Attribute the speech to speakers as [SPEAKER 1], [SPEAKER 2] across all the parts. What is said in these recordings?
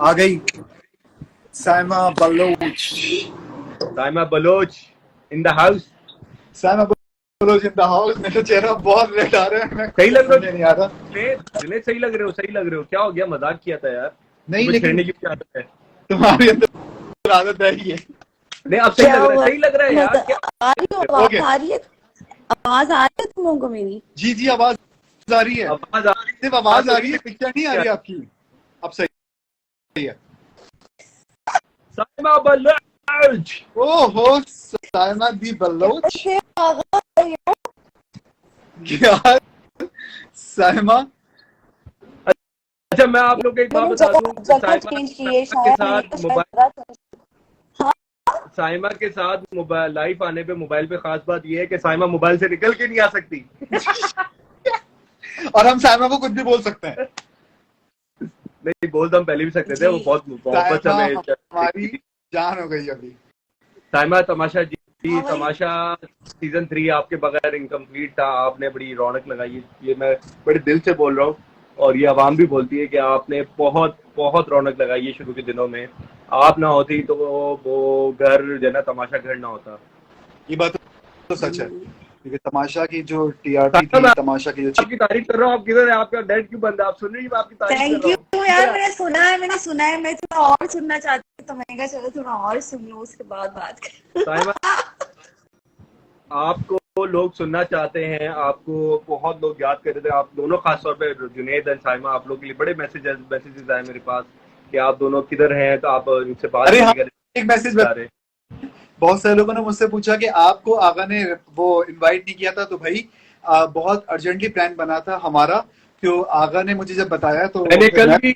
[SPEAKER 1] आ गई Saima Baloch.
[SPEAKER 2] Saima Baloch in the house.
[SPEAKER 1] Saima Baloch in the house. मेरा चेहरा बहुत रेड आ रहा है, मैं
[SPEAKER 2] सही लग
[SPEAKER 1] समझ
[SPEAKER 2] रहे
[SPEAKER 1] नहीं आ रहा।
[SPEAKER 2] हो जुनेद, सही लग रहे हो, सही लग रहे हो। क्या हो गया, मजाक किया था यार।
[SPEAKER 1] नहीं
[SPEAKER 2] तुम्हें
[SPEAKER 1] लेकिन
[SPEAKER 2] छेड़ने की क्या आदत है?
[SPEAKER 1] तुम्हारे अंदर आदत है ही है।
[SPEAKER 2] नहीं अब सही
[SPEAKER 3] क्या
[SPEAKER 2] लग रहा है,
[SPEAKER 3] हुआ?
[SPEAKER 2] सही लग रहा है यार। क्या
[SPEAKER 3] आ रही हो?
[SPEAKER 1] ओके,
[SPEAKER 3] आवाज आ रही है? आवाज आ रही है तुम लोगों को मेरी?
[SPEAKER 1] जी जी आवाज आ रही है।
[SPEAKER 2] आवाज आ रही है?
[SPEAKER 1] सिर्फ आवाज
[SPEAKER 2] तो
[SPEAKER 1] आ रही है, पिक्चर नहीं आ रही आपकी। अब सही है।
[SPEAKER 2] साइमा बलोच।
[SPEAKER 1] ओहो साइमा दी बलोच।
[SPEAKER 3] कैसे आ गई हो?
[SPEAKER 1] क्या साइमा?
[SPEAKER 2] अच्छा मैं आप लोग को एक बात
[SPEAKER 3] मैंने
[SPEAKER 2] बता दूं,
[SPEAKER 3] जगह चेंज की है,
[SPEAKER 2] के
[SPEAKER 3] शायद मैंने
[SPEAKER 2] साथ
[SPEAKER 3] शायद
[SPEAKER 2] मोबाइल
[SPEAKER 3] जगह change- हाँ।
[SPEAKER 2] साइमा के साथ मोबाइल लाइव आने पे मोबाइल पे खास बात यह है कि साइमा मोबाइल से निकल के नहीं आ सकती।
[SPEAKER 1] और हम साइमा को कुछ भी बोल सकते हैं।
[SPEAKER 2] नहीं बोल तो हम पहले भी सकते थे, वो
[SPEAKER 3] जी।
[SPEAKER 2] बहुत मोहब्बत से
[SPEAKER 1] साइमा
[SPEAKER 2] हमें
[SPEAKER 1] हमारी जान हो गई अभी।
[SPEAKER 2] साइमा तमाशा जी,
[SPEAKER 3] हाँ भाई।
[SPEAKER 2] तमाशा सीजन 3 आपके बगैर इनकम्प्लीट था। आपने बड़ी रौनक लगाई, ये मैं बड़े दिल से बोल रहा हूँ। और ये आवाम भी बोलती है कि आपने बहुत बहुत रौनक लगाई है शुरू के दिनों में। आप ना होती तो वो घर जो है ना, तमाशा घर ना होता।
[SPEAKER 1] ये बात तो सच है, क्योंकि तमाशा की जो टीआरपी
[SPEAKER 2] साइमा,
[SPEAKER 1] थी,
[SPEAKER 2] मैं
[SPEAKER 1] तमाशा की जो
[SPEAKER 2] आपकी तारीफ कर रहा हूँ। आप किधर है? आपका नेट क्यों बंद है? आप सुन रही है? मैं आपकी तारीफ कर
[SPEAKER 3] थैंक
[SPEAKER 2] रहा
[SPEAKER 3] यू
[SPEAKER 2] हूँ।
[SPEAKER 3] यार, मैंने सुना है, मैं थोड़ा और सुनना चाहती हूँ, तो मैंने कहा चलो थोड़ा और सुन लो, उसके बाद बात कर।
[SPEAKER 2] साइमा, आपको लोग सुनना चाहते हैं, आपको बहुत लोग याद कर रहे थे। आप दोनों खासतौर पे जुनेद और साइमा, आप लोग के लिए बड़े मैसेजेस आए मेरे पास कि आप दोनों किधर हैं, तो आप इनसे बात
[SPEAKER 1] अरे
[SPEAKER 2] भी
[SPEAKER 1] हाँ,
[SPEAKER 2] नहीं कर
[SPEAKER 1] एक मैसेज
[SPEAKER 2] जा रहे।
[SPEAKER 1] बहुत सारे लोगों ने मुझसे पूछा कि आपको आगा ने वो इनवाइट नहीं किया था। तो भाई बहुत अर्जेंटली प्लान बना था हमारा, तो आगा ने मुझे जब बताया तो
[SPEAKER 2] मैंने
[SPEAKER 1] फिर मैं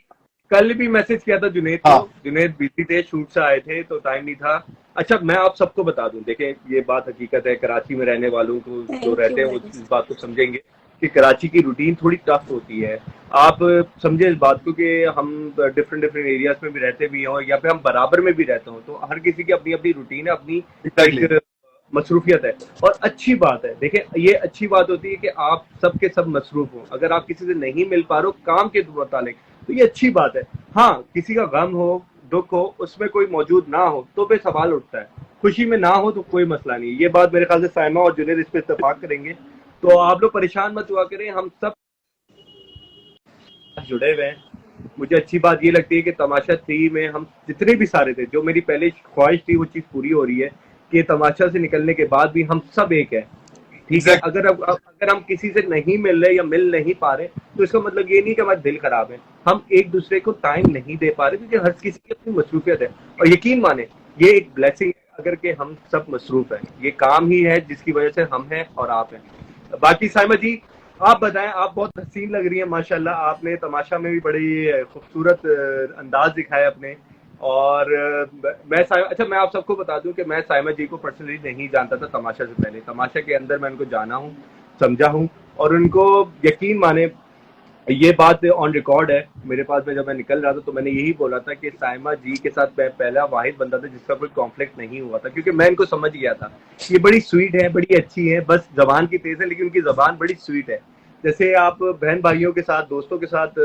[SPEAKER 2] कल भी मैसेज किया था जुनेद को।
[SPEAKER 1] हाँ
[SPEAKER 2] जुनेद बिजी थे, शूट से आए थे तो टाइम नहीं था। अच्छा मैं आप सबको बता दूं, देखें ये बात हकीकत है, कराची में रहने वालों को जो
[SPEAKER 3] थैंक यू
[SPEAKER 2] रहते हैं वो
[SPEAKER 3] भाई।
[SPEAKER 2] इस बात को समझेंगे कि कराची की रूटीन थोड़ी टफ होती है। आप समझे इस बात को कि हम डिफरेंट डिफरेंट एरियाज में भी रहते भी हों या फिर हम बराबर में भी रहते हों, तो हर किसी की अपनी अपनी रूटीन है, अपनी
[SPEAKER 1] एग्जैक्टली।
[SPEAKER 2] एक मसरूफियत है। और अच्छी बात है, देखें ये अच्छी बात होती है कि आप सब के सब मसरूफ हो। अगर आप किसी से नहीं मिल पा रहे हो काम के मुतालिक, तो ये अच्छी बात है। हाँ किसी का गम हो, दुख हो, उसमें कोई मौजूद ना हो तो फिर सवाल उठता है। खुशी में ना हो तो कोई मसला नहीं। ये बात मेरे ख्याल से साइमा और जुनेद इस पे इत्तेफाक करेंगे। तो आप लोग परेशान मत हुआ करें, हम सब जुड़े हुए हैं। मुझे अच्छी बात ये लगती है कि तमाशा 3 में हम जितने भी सारे थे, जो मेरी पहले ख्वाहिश थी वो चीज़ पूरी हो रही है कि तमाशा से निकलने के बाद भी हम सब एक है। ठीक है,
[SPEAKER 1] एग्जैक्ट
[SPEAKER 2] अगर हम किसी से नहीं मिल रहे या मिल नहीं पा रहे तो इसका मतलब ये नहीं कि हमारा दिल खराब है। हम एक दूसरे को टाइम नहीं दे पा रहे क्योंकि हर किसी की अपनी मसरूफियत है। और यकीन माने ये एक ब्लेसिंग है अगर के हम सब मसरूफ हैं। ये काम ही है जिसकी वजह से हम हैं और आप हैं। बाकी साइमा जी आप बताएं, आप बहुत हसीन लग रही हैं माशाल्लाह। आपने तमाशा में भी बड़ी खूबसूरत अंदाज दिखाया अपने। और अच्छा मैं आप सबको बता दूं कि मैं साइमा जी को पर्सनली नहीं जानता था तमाशा से पहले। तमाशा के अंदर मैं उनको जाना हूँ, समझा हूँ। और उनको यकीन माने ये बात ऑन रिकॉर्ड है मेरे पास में। जब मैं निकल रहा था तो मैंने यही बोला था कि साइमा जी के साथ मैं पहला वाहिद बंदा था जिसका कोई कॉन्फ्लिक्ट नहीं हुआ था, क्योंकि मैं इनको समझ गया था। ये बड़ी स्वीट है, बड़ी अच्छी है, बस जबान की तेज है लेकिन उनकी जबान बड़ी स्वीट है। जैसे आप बहन भाइयों के साथ, दोस्तों के साथ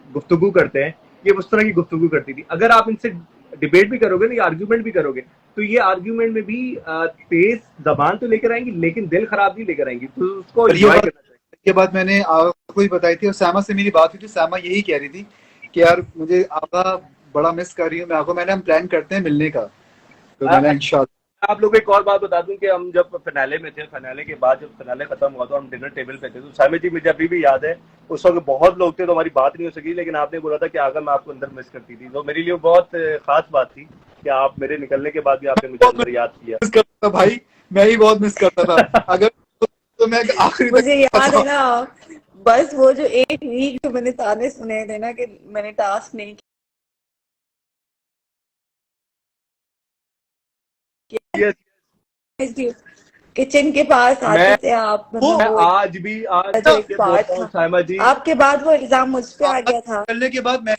[SPEAKER 2] गुफ्तगू करते हैं, ये उस तरह की गुफ्तगू करती थी। अगर आप इनसे डिबेट भी करोगे ना, या आर्ग्यूमेंट भी करोगे, तो ये आर्ग्यूमेंट में भी तेज जबान तो लेकर आएंगी लेकिन दिल खराब नहीं लेकर आएंगी। तो उसको एंजॉय करना चाहिए।
[SPEAKER 1] ये बात मैंने आगा को ही बताई थी, और सामा से मेरी बात हुई थी। सामा यही कह रही थी कि यार मुझे आगा बड़ा मिस कर रही हूँ मैं। आगा मैंने हम प्लान करते हैं मिलने का, तो मैंने इंशाल्लाह।
[SPEAKER 2] आप लोग को एक और बात बता दूं कि हम जब फिनाले में थे, फिनाले के बाद जब फिनाले खत्म हुआ तो हम डिनर टेबल पे थे। तो साइमा जी मुझे अभी भी याद है, उस वक्त बहुत लोग थे तो हमारी बात नहीं हो सकी, लेकिन आपने बोला था कि अगर मैं आपको अंदर मिस करती थी। तो मेरे लिए बहुत खास बात थी कि आप मेरे निकलने के बाद भी आपने मुझे अंदर याद किया।
[SPEAKER 1] मिस करता था भाई, मैं ही बहुत मिस करता था। अगर तो मैं आखिरी
[SPEAKER 3] मुझे याद है
[SPEAKER 1] तक
[SPEAKER 3] ना, बस वो जो एक वीक जो मैंने ताने सुने थे ना कि मैंने टास्क नहीं
[SPEAKER 2] Yes,
[SPEAKER 3] किया, किचन के पास आते थे आप,
[SPEAKER 2] मैं
[SPEAKER 3] मतलब वो
[SPEAKER 2] आज भी
[SPEAKER 3] जो एक
[SPEAKER 2] ये
[SPEAKER 3] पार्ट
[SPEAKER 2] बोलता हूँ
[SPEAKER 3] था
[SPEAKER 2] साइमा जी।
[SPEAKER 3] आपके बाद, वो इल्जाम मुझ पे आ गया था।
[SPEAKER 1] निकलने के बाद मैं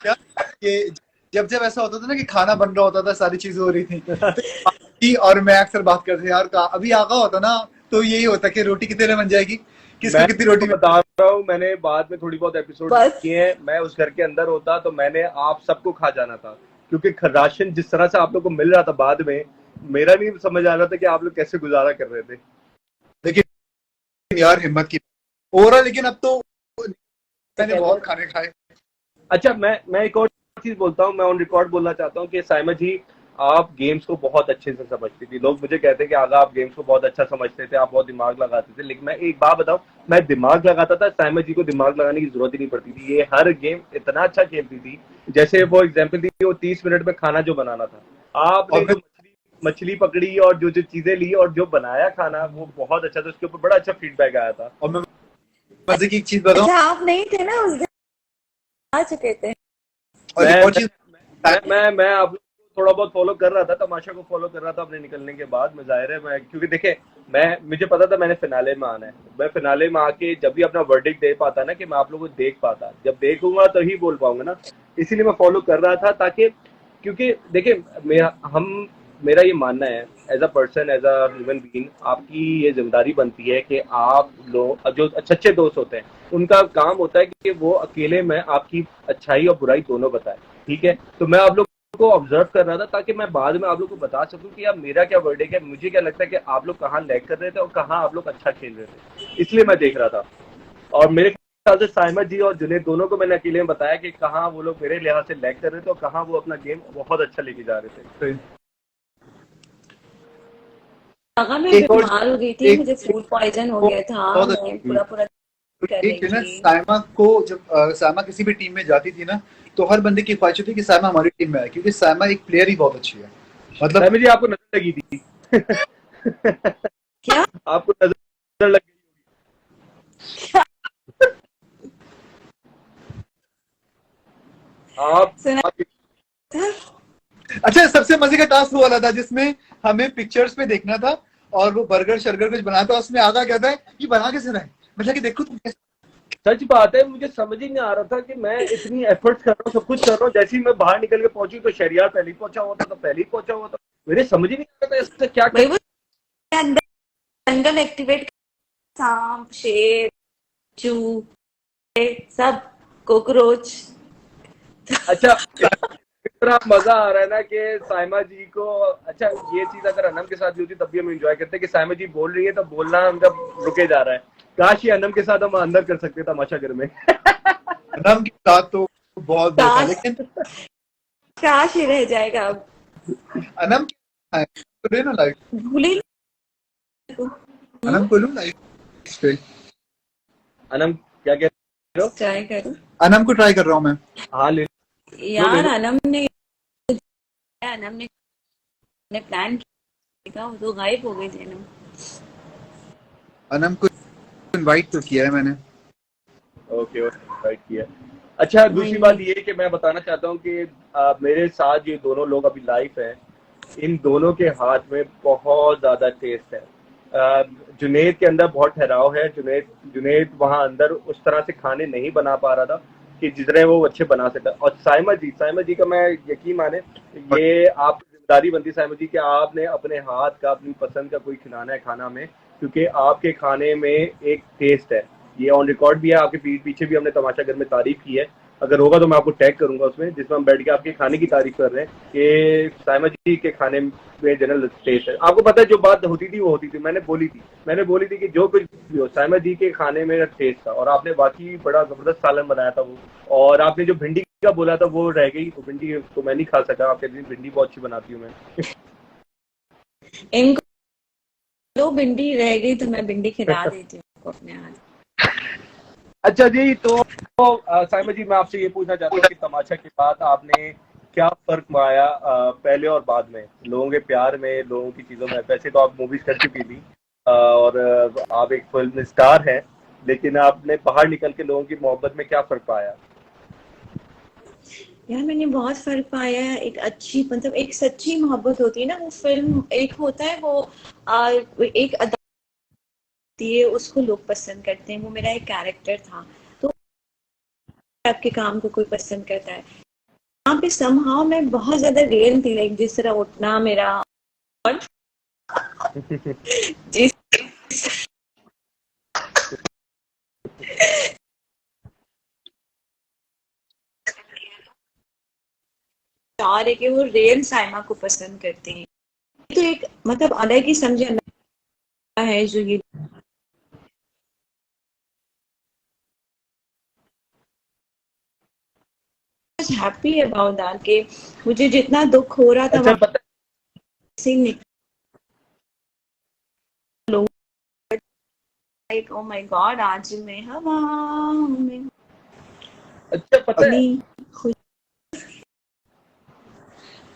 [SPEAKER 1] क्या कि जब जब ऐसा होता था ना कि खाना बन रहा होता था, सारी चीजें हो रही थी, तो और मैं अक्सर बात करते थे यार अभी आगा होता ना तो यही होता कि रोटी कितने में बन जाएगी, किसको कितनी रोटी
[SPEAKER 2] बता रहा हूँ, मैंने बाद में थोड़ी बहुत एपिसोड
[SPEAKER 3] बस।
[SPEAKER 2] किए हैं। मैं उस घर के अंदर होता तो मैंने आप सबको खा जाना था, क्योंकि राशन जिस तरह से आप लोग को मिल रहा था बाद में, मेरा नहीं समझ आ रहा था कि आप लोग कैसे गुजारा कर रहे थे।
[SPEAKER 1] लेकिन यार हिम्मत की ओवरऑल, लेकिन अब तो मैंने बहुत खाने खाए।
[SPEAKER 2] अच्छा, मैं एक और चीज बोलता हूँ, मैं ऑन रिकॉर्ड बोलना चाहता हूँ कि साइमा जी, आप गेम्स को बहुत अच्छे से समझती थी। लोग मुझे कहते हैं कि आगा आप गेम्स को बहुत अच्छा समझते थे, आप बहुत दिमाग लगाते थे, लेकिन मैं एक बात बताऊं, मैं दिमाग लगाता था, साइमा जी को दिमाग लगाने की जरूरत ही नहीं पड़ती थी। ये हर गेम इतना अच्छा खेलती थी। जैसे वो एग्जाम्पल थी, वो 30 मिनट में खाना जो बनाना था, आपने
[SPEAKER 1] और
[SPEAKER 2] जो मछली पकड़ी और जो जो चीजें ली और जो बनाया खाना, वो बहुत अच्छा था। उसके ऊपर बड़ा अच्छा फीडबैक आया था।
[SPEAKER 1] मैं मजे की एक चीज बताऊं,
[SPEAKER 3] अच्छा आप नहीं थे ना उस दिन, आ चुके थे।
[SPEAKER 1] और
[SPEAKER 2] मैं
[SPEAKER 1] एक और चीज,
[SPEAKER 2] मैं आप लोग को थोड़ा बहुत फॉलो कर रहा था, तमाशा को फॉलो कर रहा था अपने निकलने के बाद। मैं जाहिर है, मैं क्योंकि देखे, मुझे पता था मैंने फिनाले में आना है। मैं फिनाले में आके जब भी अपना वर्डिक्ट दे पाता ना, कि मैं आप लोगों को देख पाता, जब देखूंगा तो ही बोल पाऊंगा ना। इसीलिए मैं फॉलो कर रहा था, ताकि, क्योंकि देखिए, मेरा ये मानना है, as a person, as a human being, आपकी ये जिम्मेदारी बनती है कि आप लोग जो अच्छे अच्छे दोस्त होते हैं, उनका काम होता है कि वो अकेले में आपकी अच्छाई और बुराई दोनों बताए। ठीक है, तो मैं आप लोग को ऑब्जर्व कर रहा था, ताकि मैं बाद में आप लोग को बता सकूं कि यार मेरा क्या वर्डिक्ट है, मुझे क्या लगता है कि आप लोग कहाँ लैग कर रहे थे और कहाँ आप लोग अच्छा खेल रहे थे। इसलिए मैं देख रहा था। और मेरे ख्याल से साइमा जी और जुनेद दोनों को मैंने अकेले में बताया कि कहाँ वो लोग मेरे लिहाज से लैग कर रहे थे और कहाँ वो अपना गेम बहुत अच्छा लेके जा रहे थे।
[SPEAKER 3] अगर मैं
[SPEAKER 1] एक और
[SPEAKER 3] बीमार हो गई थी,
[SPEAKER 1] एक
[SPEAKER 3] मुझे फूड पॉइजन हो गया था,
[SPEAKER 1] बहुत
[SPEAKER 3] मैं पूरा पूरा कर रही
[SPEAKER 1] एक है ना,
[SPEAKER 3] थी।
[SPEAKER 1] साइमा को जब साइमा किसी भी टीम में जाती थी ना, तो हर बंदे की ख्वाहिश होती है कि साइमा हमारी टीम में आए, क्योंकि साइमा एक प्लेयर ही बहुत अच्छी है। मतलब
[SPEAKER 2] साइमा जी, आपको नजर लगी थी।
[SPEAKER 3] क्या?
[SPEAKER 2] आपको नजर लग गई। आप
[SPEAKER 3] सुना
[SPEAKER 2] आप
[SPEAKER 3] था?
[SPEAKER 1] अच्छा, सबसे मजे का टास्क वो वाला था जिसमें हमें पिक्चर्स पे देखना था, और वो बर्गर शर्गर कुछ बनाता, उसमें आगा कहता है ये बना कैसे रहा है, मतलब कि देखो तुम कैसे।
[SPEAKER 2] सच बात है, मुझे समझ ही नहीं आ रहा था कि मैं इतनी एफर्ट्स कर रहा हूँ, सब कुछ कर रहा हूँ, जैसे ही मैं बाहर निकल के पहुंची तो शहरियार पहले ही पहुंचा हुआ था, तो पहले ही पहुंचा हुआ था। मेरे समझ ही नहीं आ रहा था इससे क्या
[SPEAKER 3] भाई
[SPEAKER 2] कर।
[SPEAKER 3] वो अंदर जंगल एक्टिवेट, सांप, शेर, चूहे, सब, कॉकरोच।
[SPEAKER 2] अच्छा, इतना मजा आ रहा है ना कि साइमा जी को, अच्छा, ये चीज अगर अनम के साथ भी होती तब भी हम एंजॉय करते कि साइमा जी बोल रही है तो बोलना उनका रुके जा रहा है। काश ये अनम के साथ हम अंदर कर सकते तमाशा घर में।
[SPEAKER 1] नम के साथ तो बहुत वो था,
[SPEAKER 3] काश,
[SPEAKER 1] लेकिन
[SPEAKER 3] काश ही रह जाएगा अब,
[SPEAKER 1] अनम तो ना लाइफ,
[SPEAKER 3] भूल ही
[SPEAKER 1] अनम को लूं लाइफ पे,
[SPEAKER 2] अनम, क्या कह रहे हो?
[SPEAKER 3] ट्राई करूं।
[SPEAKER 1] अनम को ट्राई कर रहा हूँ मैं।
[SPEAKER 2] हाँ, ले
[SPEAKER 3] यार
[SPEAKER 2] लो।
[SPEAKER 3] अनम ने प्लान किया, वो तो गायब हो गई थी अनम।
[SPEAKER 1] अनम को इनवाइट तो किया है मैंने।
[SPEAKER 2] ओके, राइट किया। अच्छा, दूसरी
[SPEAKER 3] वही।
[SPEAKER 2] बात ये कि मैं बताना चाहता हूँ कि मेरे साथ ये दोनों लोग अभी लाइव हैं। इन दोनों के हाथ में बहुत ज्यादा टेस्ट है। जुनेद के अंदर बहुत ठहराव है। जुनेद वहां अंदर उस तरह से खाने नहीं बना पा रहा था कि जितने वो अच्छे बना सकता। और साइमा जी का मैं यकीन माने, ये आप जिम्मेदारी बनती साइमा जी कि आपने अपने हाथ का, अपनी पसंद का कोई खिलाना है खाना में, क्योंकि आपके खाने में एक टेस्ट है। ये ऑन रिकॉर्ड भी है, आपके पीछे भी हमने तमाशा घर में तारीफ की है। अगर होगा तो मैं आपको टैग करूंगा उसमें, जिसमें हम बैठ के आपके खाने की तारीफ कर रहे हैं कि साइमा जी के खाने में जनरल टेस्ट है। आपको पता है, जो बात होती थी वो होती थी। मैंने बोली थी कि जो कुछ भी हो, साइमा जी के खाने में टेस्ट था। और आपने वाकई बड़ा जबरदस्त सालन बनाया था वो। और आपने जो भिंडी का बोला था वो रह गई, वो भिंडी तो मैं नहीं खा सका। आपके भिंडी बहुत अच्छी बनाती हूँ मैं।
[SPEAKER 3] इनको दो भिंडी रह गई तो मैं भिंडी खिला देती हूँ आपको अपने हाथ।
[SPEAKER 2] अच्छा जी, तो साइमा जी, मैं आपसे ये पूछना चाहता हूँ कि तमाशा के बाद आपने क्या फर्क पाया पहले और बाद में, लोगों के प्यार में, लोगों की चीजों में? वैसे तो आप मूवीज कर चुकी थी, और आप एक फिल्म स्टार हैं, लेकिन आपने बाहर निकल के लोगों की मोहब्बत में क्या फर्क पाया?
[SPEAKER 3] यार मैंने बहुत फर्क पाया है। एक अच्छी, मतलब एक सच्ची मोहब्बत होती है ना, वो फिल्म एक होता है, वो एक अदा होती है, उसको लोग पसंद करते हैं, वो मेरा एक कैरेक्टर था। तो आपके काम को कोई पसंद करता है, यहाँ पे समहाउ मैं बहुत ज्यादा रियल थी, लाइक जिस तरह उठना मेरा, और जिस चाह रहे कि वो रियल साइमा को पसंद करते हैं। तो एक मतलब अलग ही समझे है जो ये हैप्पी अबाउट दैट कि मुझे जितना दुख हो रहा था
[SPEAKER 2] अच्छा पता
[SPEAKER 3] लाइक ओ माय गॉड आज मैं हवा में
[SPEAKER 2] अच्छा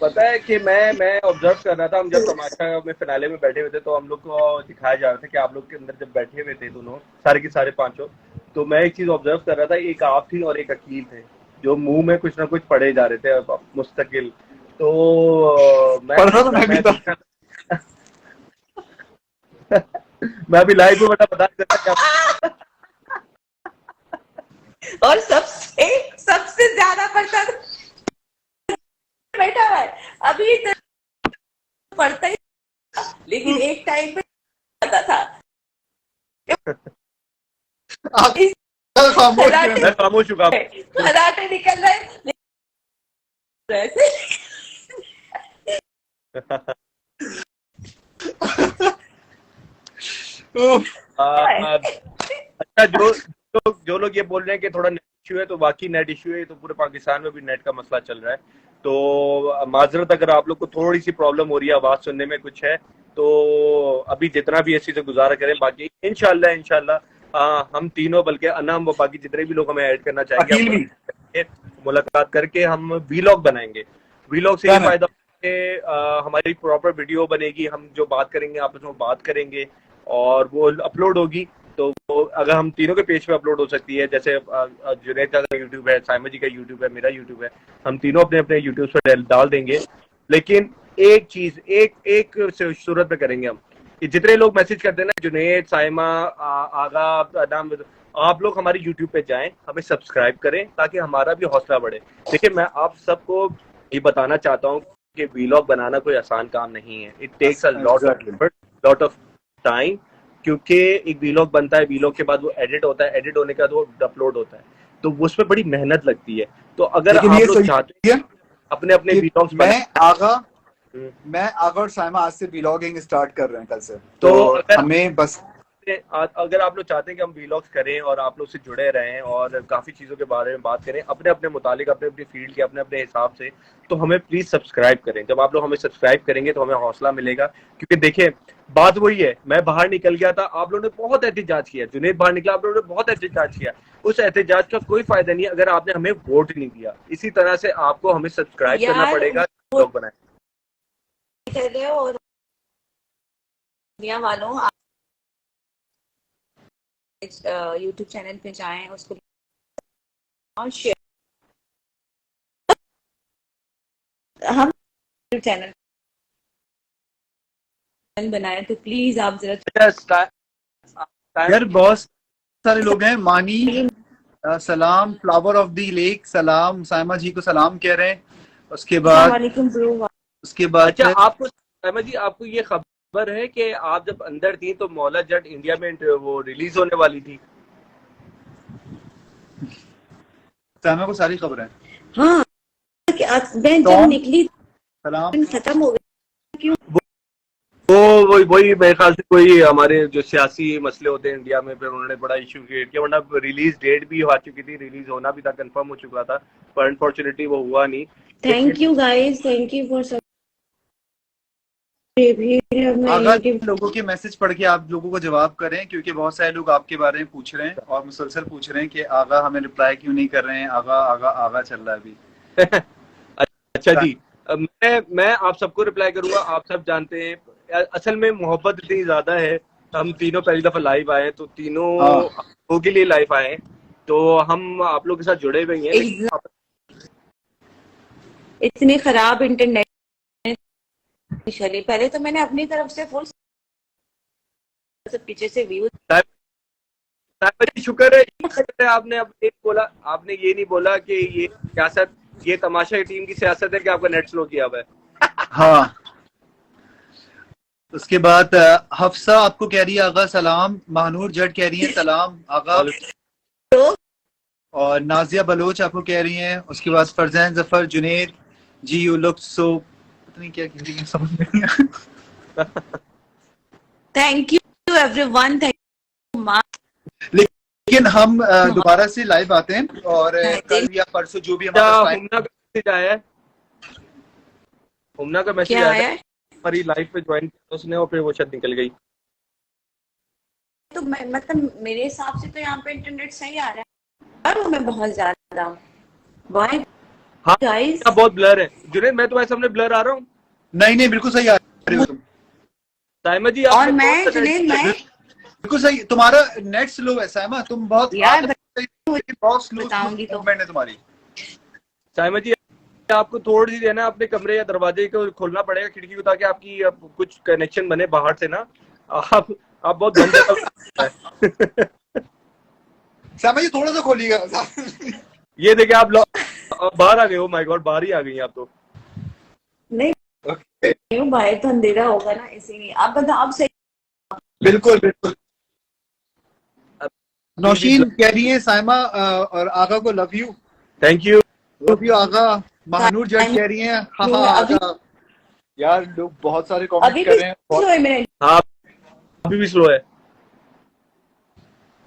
[SPEAKER 2] पता है कि मैं ऑब्जर्व कर रहा था। हम जब तमाशा में फिनाले में बैठे हुए थे तो हम लोग को दिखाया जा रहा था कि आप लोग के अंदर जब बैठे हुए थे दोनों सारे के सारे पांचों, तो मैं एक चीज ऑब्जर्व कर रहा था, एक आप थी और एक अकील थे जो मुंह में कुछ ना कुछ पढ़े जा रहे थे मुस्तकिल। तो
[SPEAKER 1] पढ़ रहा था मैं भी था।
[SPEAKER 2] मैं अभी लाइव में बता देता क्या।
[SPEAKER 3] और सबसे ज्यादा पढ़ता बैठा हुआ है अभी तो पढ़ता ही, लेकिन एक टाइम पे पता था
[SPEAKER 2] मैं खामोश चुका
[SPEAKER 3] कराटे निकल रहे
[SPEAKER 2] अच्छा जो लोग ये बोल रहे हैं कि थोड़ा नेट इश्यू है, तो बाकी नेट इश्यू है, तो पूरे पाकिस्तान में भी नेट का मसला चल रहा है। तो माजरत अगर आप लोग को थोड़ी सी प्रॉब्लम हो रही है, आवाज सुनने में कुछ है, तो अभी जितना भी ऐसी से गुजारा करें, बाकी इंशाल्लाह हम तीनों, बल्कि अनम व बाकी जितने भी लोग हमें ऐड करना चाहेंगे, मुलाकात करके हम वीलॉग बनाएंगे। वीलॉग से ये फायदा कि हमारी प्रॉपर वीडियो बनेगी, हम जो बात करेंगे आपस में बात करेंगे और वो अपलोड होगी। तो वो अगर हम तीनों के पेज पे अपलोड हो सकती है, जैसे जुनैद का यूट्यूब है, साइमा जी का यूट्यूब है, मेरा यूट्यूब है, हम तीनों अपने अपने यूट्यूब पर डाल देंगे। लेकिन एक चीज एक सूरत में करेंगे हम कि जितने लोग मैसेज करते हैं ना, जुनैद, साइमा, आगा नाम, आप लोग हमारे यूट्यूब पे जाएं, हमें सब्सक्राइब करें ताकि हमारा भी हौसला बढ़े। देखिए मैं आप सबको ये बताना चाहता हूँ कि वीलॉग बनाना कोई आसान काम नहीं है। It takes a lot of time, क्योंकि एक वीलॉग बनता है, वीलॉग के बाद वो एडिट होता है, एडिट होने के बाद वो अपलोड होता है, तो उसमें बड़ी मेहनत लगती है। तो अगर आप लोग चाहते हैं अपने अपने वीलॉग्स
[SPEAKER 1] मैं आगा और साइमा आज से वीलॉगिंग स्टार्ट कर रहे हैं कल से,
[SPEAKER 2] तो
[SPEAKER 1] हमें बस
[SPEAKER 2] अगर आप लोग चाहते हैं कि हम वीलॉग्स करें और आप लोग से जुड़े रहें और काफी चीजों के बारे में बात करें अपने अपने मुतालिक, अपने अपने फील्ड के अपने अपने हिसाब से, तो हमें प्लीज सब्सक्राइब करें। जब आप लोग हमें सब्सक्राइब करेंगे तो हमें हौसला मिलेगा, क्योंकि देखिए बात वही है, मैं बाहर निकल गया था, आप लोगों ने बहुत एहतजाज किया, जुनैद बाहर निकला, आप लोगों ने बहुत एहतजाज किया, उस एहतजाज का कोई फायदा नहीं अगर आपने हमें वोट नहीं दिया। इसी तरह से आपको हमें सब्सक्राइब करना पड़ेगा, लोग बनाए
[SPEAKER 3] और दुनिया वालों यूट्यूब चैनल पे जाएं, उसको और शेयर, हम चैनल बनाए तो प्लीज आप जरा
[SPEAKER 1] यार बहुत सारे लोग हैं। मानी सलाम, फ्लावर ऑफ द लेक सलाम, साइमा जी को सलाम कह रहे हैं। उसके बाद
[SPEAKER 2] अच्छा आपको साइमा जी, आपको ये खबर है कि आप जब अंदर थी तो मौला जट इंडिया में वो रिलीज होने वाली थी?
[SPEAKER 1] साइमा को सारी खबर है।
[SPEAKER 3] हाँ मैं जब निकली
[SPEAKER 1] सलाम
[SPEAKER 3] खत्म हो गया, क्यों
[SPEAKER 2] वही मेरे ख्याल से कोई हमारे जो सियासी मसले होते हैं इंडिया में, फिर उन्होंने बड़ा इशू क्रिएट किया, वरना रिलीज डेट भी आ चुकी थी, रिलीज होना भी था, कंफर्म हो चुका था, पर अनफॉर्चुनेटली वो हुआ नहीं।
[SPEAKER 3] Thank you guys, thank you for
[SPEAKER 1] लोगों के मैसेज पढ़ के आप लोगों को जवाब करें, क्योंकि बहुत सारे लोग आपके बारे में पूछ रहे हैं और मुसलसल पूछ रहे हैं कि आगा हमें रिप्लाई क्यों नहीं कर रहे हैं, आगा आगा आगा चल रहा है अभी।
[SPEAKER 2] अच्छा जी, मैं आप सबको रिप्लाई करूंगा। आप सब जानते हैं असल में मोहब्बत इतनी ज्यादा है, हम तीनों पहली दफा लाइव आए, तो तीनों के लिए लाइव आए, तो हम आप लोग के साथ जुड़े हुए हैं।
[SPEAKER 3] इतने खराब इंटरनेट चले, पहले तो मैंने अपनी तरफ से फुल पीछे से व्यू,
[SPEAKER 2] शुक्र है आपने अब बोला, आपने ये नहीं बोला कि ये सियासत, ये तमाशा टीम की सियासत है कि आपका नेट स्लो किया हुआ है।
[SPEAKER 1] हाँ, उसके बाद हफ्सा आपको कह रही है आगा सलाम, महानूर जट कह रही है सलाम आगा, और नाजिया बलोच आपको कह रही हैं। उसके बाद फरजैन जफर, जुनैद, जी यू लुक सो, पता नहीं क्या कह रही है, समझ में नहीं आया।
[SPEAKER 3] Thank you everyone, thank you much.
[SPEAKER 1] लेकिन हम दोबारा से लाइव आते हैं और कल या परसों जो भी हमारे पास टाइम।
[SPEAKER 2] हुमना का मैसेज आया है, हुमना का मैसेज
[SPEAKER 3] क्या
[SPEAKER 2] आया
[SPEAKER 3] है?
[SPEAKER 2] हमारी लाइव पे ज्वाइन किया उसने और फिर वो शायद निकल गई।
[SPEAKER 3] तो मैं मतलब मेरे हिसाब से तो यहाँ पे इंटरनेट सही आ रहा है, और मैं बहुत ज्यादा वाई
[SPEAKER 2] हाँ
[SPEAKER 3] गाइस
[SPEAKER 2] बहुत ब्लर है। जुनैद मैं तुम्हारे सामने ब्लर आ रहा हूँ?
[SPEAKER 1] नहीं नहीं बिल्कुल सही आ रही हो तुम।
[SPEAKER 2] साइमा जी
[SPEAKER 3] और
[SPEAKER 2] आपने
[SPEAKER 3] मैं जुनैद मैं
[SPEAKER 1] बिल्कुल सही, तुम्हारा नेट स्लो है साइमा, तुम बहुत
[SPEAKER 3] यार
[SPEAKER 1] बहुत स्लो
[SPEAKER 3] बताऊंगी तो
[SPEAKER 1] मूवमेंट है तुम्हारी।
[SPEAKER 2] साइमा जी आपको थोड़ी सी है ना अपने कमरे या दरवाजे को खोलना पड़ेगा, खिड़की को, ताकि आपकी कुछ कनेक्शन बने बाहर से ना। आप बहुत गंदे
[SPEAKER 1] साइमा जी थोड़ा सा खोलिएगा।
[SPEAKER 2] ये देखिए आप बाहर आ गए हो, माय गॉड बाहर ही आ गई आप तो।
[SPEAKER 3] नहीं बाहर तो अंधेरा होगा ना, इसीलिए आप बताओ आप सही।
[SPEAKER 1] बिल्कुल बिल्कुल। नौशीन कह रही है साइमा और आगा को love you.
[SPEAKER 2] Thank you.
[SPEAKER 1] Love you Agha. Mahnoor Jatt कह रही है हाँ हाँ आगा। यार लोग बहुत सारे कमेंट कर रहे हैं।
[SPEAKER 3] स्लो है मेरा।
[SPEAKER 2] हाँ अभी भी स्लो है,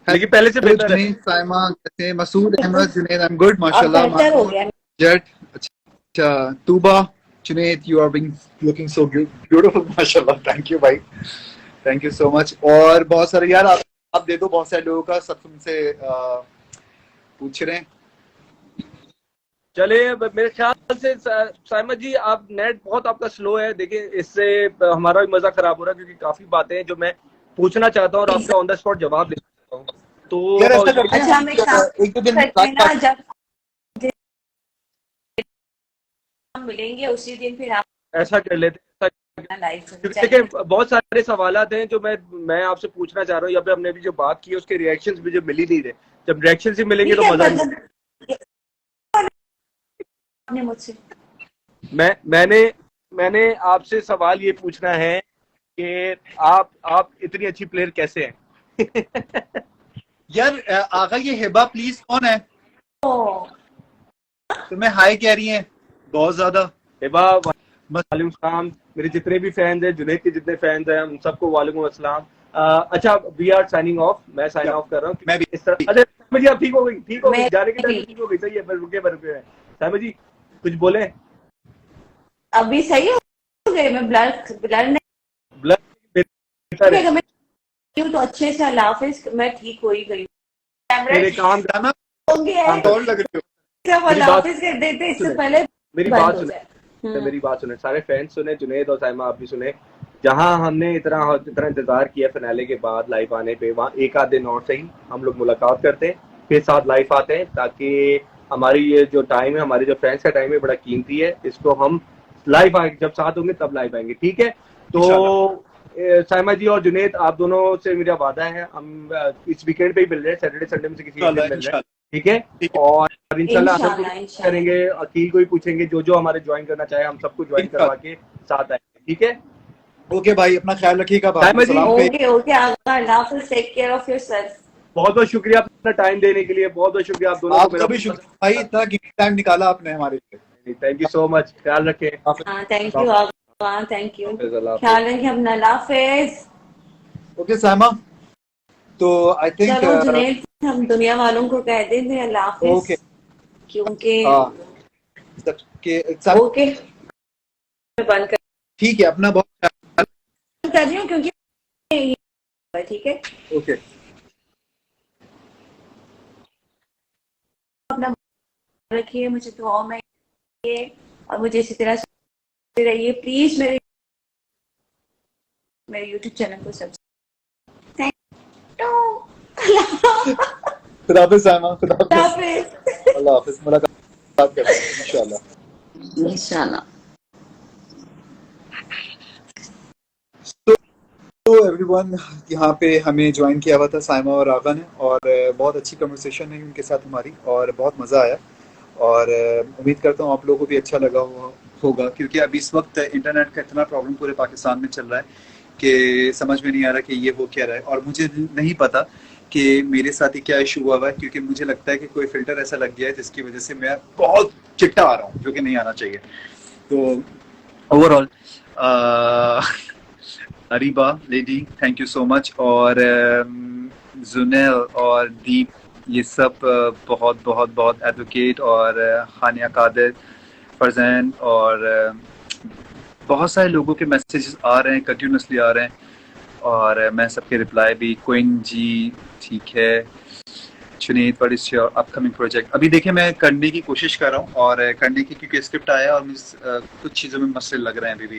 [SPEAKER 2] लेकिन पहले से बेहतर है।
[SPEAKER 1] साइमा कहते हैं Masood Ahmed Junaid I am good
[SPEAKER 3] अब
[SPEAKER 1] माशाल्लाह।
[SPEAKER 3] बेहतर हो गया।
[SPEAKER 1] जट अच्छा Tooba Junaid you are being looking so beautiful माशाल्लाह। थैंक यू भाई, थैंक यू सो मच। और बहुत सारे यार आप दे दो, बहुत सारे लोगों का सब तुमसे पूछ रहे हैं।
[SPEAKER 2] चलिए मेरे ख्याल से साइमा जी आप नेट बहुत आपका स्लो है, देखिए इससे हमारा भी मजा खराब हो रहा है, क्योंकि काफी बातें हैं जो मैं पूछना चाहता हूँ और आपका ऑन द स्पॉट जवाब ले सकता हूँ। तो
[SPEAKER 1] यार ऐसा करते हैं
[SPEAKER 3] अच्छा हम
[SPEAKER 1] एक दो दिन
[SPEAKER 3] करते हैं ना, जब हम मिलेंगे उसी दिन फिर आप
[SPEAKER 2] ऐसा कर लेते हैं,
[SPEAKER 3] लाइव
[SPEAKER 2] क्योंकि देखिए बहुत सारे सवालात हैं जो मैं आपसे पूछना चाह रहा हूँ, या फिर हमने भी जो बात की है उसके रिएक्शंस भी जो मिल ही नहीं रहे। जब रिएक्शंस ही मिलेंगे तो मजा नहीं।
[SPEAKER 3] आपने मुझसे
[SPEAKER 2] मैंने आपसे सवाल ये पूछना है कि आप इतनी अच्छी प्लेयर कैसे हैं?
[SPEAKER 1] यार आगा ये हिबा प्लीज कौन है? तुम्हें हाय कह रही है बहुत ज्यादा।
[SPEAKER 2] हिबा वालेकुम सलाम। मेरे जितने भी फैंस हैं, जुनैद के जितने फैंस हैं, उन सबको वालेकुम अस्सलाम। अच्छा वी आर साइनिंग ऑफ, मैं साइन ऑफ कर रहा हूँ।
[SPEAKER 1] मैं भी
[SPEAKER 2] इस तरह अच्छा मुझे आप ठीक हो गई जाने के टाइम
[SPEAKER 3] भी।
[SPEAKER 2] ठीक हो गई, सही है। रुके साइमा जी कुछ बोले?
[SPEAKER 3] अभी सही हो गए, मैं ब्लर नहीं
[SPEAKER 2] ब्लर
[SPEAKER 3] मैं तो अच्छे से अल्लाह हाफिज, मैं ठीक हो ही गई।
[SPEAKER 2] मेरे काम
[SPEAKER 1] जाना
[SPEAKER 3] होंगे
[SPEAKER 1] और लग रहे हो।
[SPEAKER 3] जब अल्लाह हाफिज कर देते इससे पहले
[SPEAKER 2] मेरी बात सुने, सारे फैंस सुने, जुनैद और साइमा आप भी सुने। जहां हमने इतना इंतजार किया फिनाले के बाद लाइव आने पे, वहां एक आध दिन और सही हम लोग मुलाकात करते हैं, फिर साथ लाइव आते हैं, ताकि हमारी ये जो टाइम है, हमारे जो फैंस का टाइम है, बड़ा कीमती है। इसको हम लाइव आएंगे, जब साथ होंगे तब लाइव आएंगे, ठीक है? तो साइमा जी और जुनैद आप दोनों से मेरा वादा है, हम इस वीकेंड पे ही मिल रहे हैं, सैटरडे संडे में से किसी एक दिन मिल रहे हैं, ठीक है? और इंशाल्लाह हम करेंगे, अकील को ही पूछेंगे, जो हमारे ज्वाइन करना चाहे हम सबको ज्वाइन करवा के साथ आएंगे, ठीक है?
[SPEAKER 1] ओके भाई अपना ख्याल रखिएगा।
[SPEAKER 3] ओके अल्लाह हाफिज, टेक केयर ऑफ योरसेल्फ।
[SPEAKER 2] बहुत बहुत शुक्रिया अपना टाइम देने के लिए, बहुत बहुत शुक्रिया आप दोनों को।
[SPEAKER 1] आपका भी शुक्रिया भाई, इतना टाइम निकाला आपने हमारे लिए।
[SPEAKER 2] थैंक यू सो मच, ख्याल रखें।
[SPEAKER 3] थैंक यू थैंक यू, ख्याल रखें अपना, अल्लाह हाफिज।
[SPEAKER 1] ओके साइमा, तो आई थिंक
[SPEAKER 3] चलो जुनैद हम दुनिया वालों को कह देंगे अल्लाह हाफिज।
[SPEAKER 1] ओके
[SPEAKER 3] क्योंकि
[SPEAKER 1] ओके
[SPEAKER 3] बंद
[SPEAKER 1] ठीक है, अपना बहुत
[SPEAKER 3] कर रही हूँ क्योंकि ठीक है।
[SPEAKER 1] ओके
[SPEAKER 3] अपना रखिए, मुझे दुआ में और मुझे इसी तरह रहिए प्लीज। मेरे YouTube चैनल को सब्सक्राइब।
[SPEAKER 1] खुदा हाफिज़ साइमा, खुदा
[SPEAKER 3] हाफिज़,
[SPEAKER 1] अल्लाह हाफिज़, मुलाकात करते हैं इंशाल्लाह
[SPEAKER 3] इंशाल्लाह।
[SPEAKER 1] तो एवरीवन, यहाँ पे हमें ज्वाइन किया हुआ था साइमा और आगा ने, और बहुत अच्छी कन्वर्सेशन है उनके साथ हमारी, और बहुत मज़ा आया, और उम्मीद करता हूँ आप लोगों को भी अच्छा लगा होगा, क्योंकि अभी इस वक्त इंटरनेट का इतना प्रॉब्लम पूरे पाकिस्तान में चल रहा है कि समझ में नहीं आ रहा कि ये हो क्या रहा है, और मुझे नहीं पता कि मेरे साथ ही क्या इशू हुआ है, क्योंकि मुझे लगता है कि कोई फिल्टर ऐसा लग गया है जिसकी वजह से मैं बहुत चिट्टा आ रहा हूँ, जो कि नहीं आना चाहिए। तो overall Areeba lady thank you so much, और जुनेल और दीप, ये सब बहुत बहुत बहुत एडवोकेट, और हानिया कादिर, फरजैन, और बहुत सारे लोगों के मैसेजेस आ रहे हैं, कंटिन्यूसली आ रहे हैं, और मैं सबके रिप्लाई भी। क्वीन जी ठीक है। Chuneet, what is your upcoming project? अभी देखिए मैं करने की कोशिश कर रहा हूँ, और करने की क्योंकि स्क्रिप्ट आया और मुझे कुछ चीज़ों में मसले लग रहे हैं अभी भी,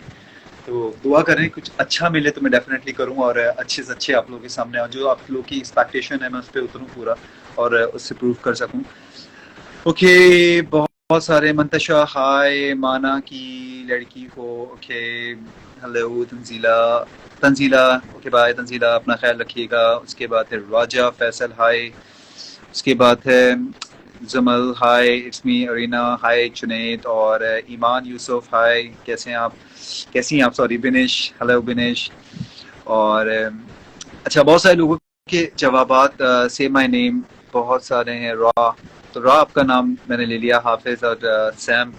[SPEAKER 1] तो दुआ करें कुछ अच्छा मिले तो मैं डेफिनेटली करूँ, और अच्छे से अच्छे आप लोगों के सामने, और जो आप लोगों की एक्सपेक्टेशन है मैं उस पर उतरूँ पूरा, और उससे प्रूव कर सकूँ। ओके, बहुत बहुत सारे मंतशा हाय, माना की लड़की हो, okay, hello Tanzila, Tanzila okay bye Tanzila, अपना ख्याल रखिएगा। उसके बाद है राजा फैसल हाय, उसके बाद है जमल हाय, इट्स मी अरीना हाय, जुनैद, और ईमान यूसुफ हाय, कैसे हैं आप, कैसी हैं आप, सॉरी बिनेश, हेलो बिनेश। और अच्छा, बहुत सारे लोगों के जवाबात, से माय नेम बहुत सारे हैं, रा, तो रा आपका नाम मैंने ले लिया, हाफिज और सैम।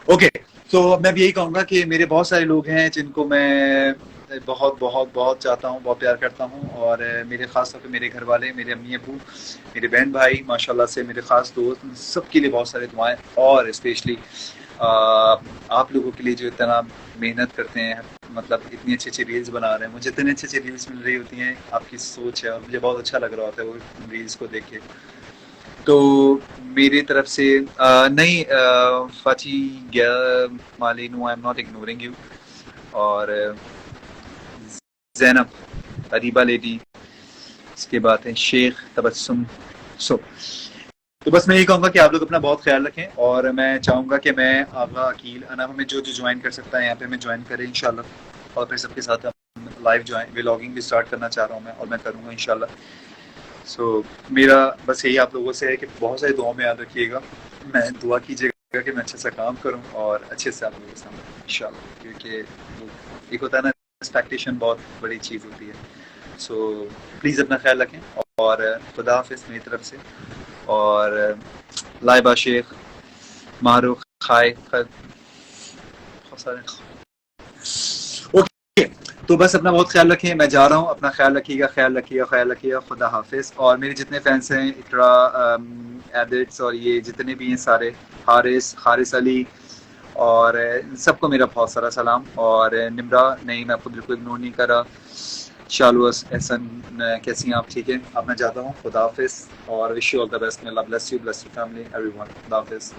[SPEAKER 1] ओके, तो मैं भी यही कहूँगा कि मेरे बहुत सारे लोग हैं जिनको मैं बहुत बहुत बहुत चाहता हूँ, बहुत प्यार करता हूँ, और मेरे खास तौर पे मेरे घर वाले, मेरे अम्मी अबू, मेरे बहन भाई, माशाल्लाह से मेरे खास दोस्त, उन सबके लिए बहुत सारी दुआएं, और स्पेशली आप लोगों के लिए जो इतना मेहनत करते हैं, मतलब इतनी अच्छी अच्छी रील्स बना रहे हैं, मुझे इतनी अच्छी अच्छी रील्स मिल रही होती हैं, आपकी सोच है, और मुझे बहुत अच्छा लग रहा होता है वो रील्स को देख के। तो मेरी तरफ से नहीं, फाची मालिनू, I am not ignoring you, और जैनब, अरीबा लेडी, इसके बाद है शेख तबस्सुम। सो तो बस मैं ये कहूँगा कि आप लोग अपना बहुत ख्याल रखें, और मैं चाहूँगा कि मैं आगा अकील अना हमें जो जो ज्वाइन कर सकता है यहाँ पे हमें ज्वाइन करें इंशाल्लाह, और फिर सबके साथ हम लाइव ज्वाइन व्लॉगिंग भी स्टार्ट करना चाह रहा हूँ मैं, और मैं करूँगा इंशाल्लाह। सो मेरा बस यही आप लोगों से है कि बहुत सारी दुआओं में याद रखिएगा, मैं दुआ कीजिएगा कि मैं अच्छे से काम करूं, और अच्छे से आप लोगों के सामने इंशाल्लाह, क्योंकि एक होता है ना, एक्सपेक्टेशन बहुत बड़ी चीज़ होती है। सो प्लीज़ अपना ख्याल रखें, और खुदा हाफिज़ मेरी तरफ से, और लाइबा शेख, मारूख खाए, बहुत सारे, ओके, तो बस अपना बहुत ख्याल रखें, मैं जा रहा हूँ, अपना ख्याल रखिएगा, ख्याल रखिएगा, ख्याल रखिएगा, खुदा हाफिज़। और मेरे जितने फैंस हैं, इकरा, एडिट्स, और ये जितने भी हैं सारे, हारिस, हारिस अली, और सबको मेरा बहुत सारा सलाम, और निमरा, नहीं मैं आपको बिल्कुल इग्नोर नहीं कर रहा, शालू एहसन, कैसी हैं आप, ठीक है, अब मैं जाता हूँ, खुदा हाफिज़, और wish you all the best, may Allah bless you, bless your family, everyone, खुदा हाफिज़।